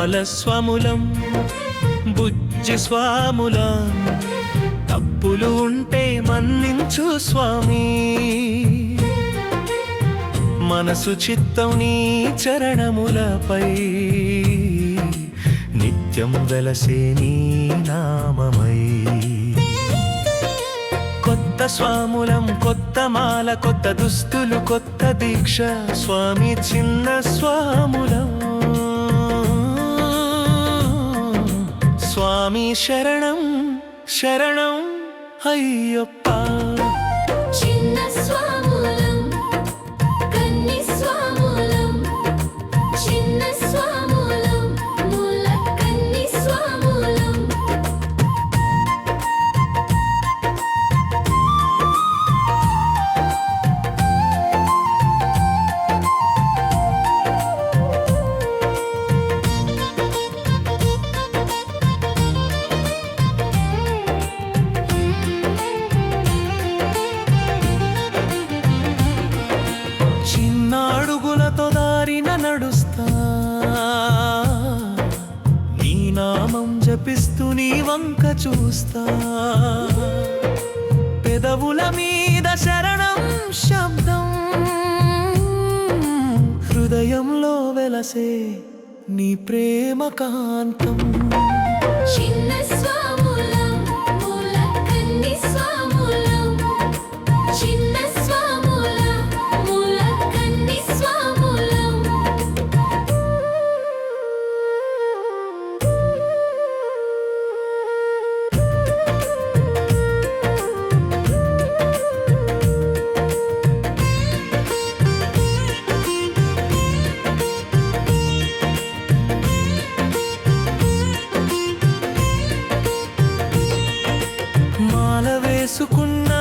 బాలస్వాములం బుజ్జి స్వాములం తప్పులు ఉంటే మన్నించు స్వామి మనసు చిత్తం నీ చరణములపై నిత్యం వెలసే నీ నామమై కొత్త స్వాములం కొత్త మాల కొత్త దుస్తులు కొత్త దీక్ష స్వామి చిన్న స్వాములం స్వామి శరణం శరణం అయ్యప్ప చిన్న స్వాములం కన్ని స్వాములం చిన్న స్వాములం మూల కన్ని స్వాములం అడుగులతో దారిన నడుస్తా నీ నామం జపిస్తూ నీ వంక చూస్తా పెదవుల మీద శరణం శబ్దం హృదయంలో వెలసే నీ ప్రేమ కాంతం చిన్న స్వాములం మూల కన్ని స్వాములం చిన్న స్వాములం మూల కన్ని స్వాములం మాల వేసుకున్న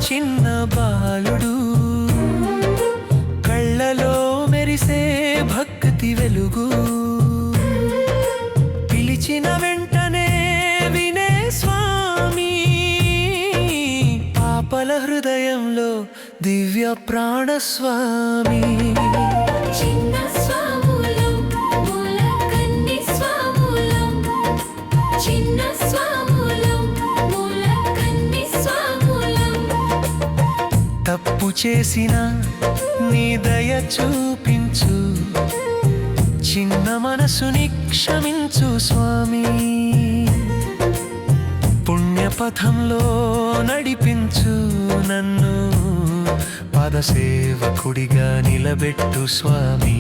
చిన్న బాలుడు కళ్ళలో మెరిసే భక్తి వెలుగు పిలిచిన వెంటనే వినే స్వామి పాపల హృదయంలో దివ్య ప్రాణస్వామి చిన్న స్వాములం మూల కన్ని స్వాములం చిన్న స్వాములం మూల కన్ని స్వాములం తప్పు చేసిన నీ దయ చూపించు చిన్న మనసుని క్షమించు స్వామి పుణ్యపథంలో నడిపించు నన్ను పాదసేవకుడిగా నిలబెట్టు స్వామి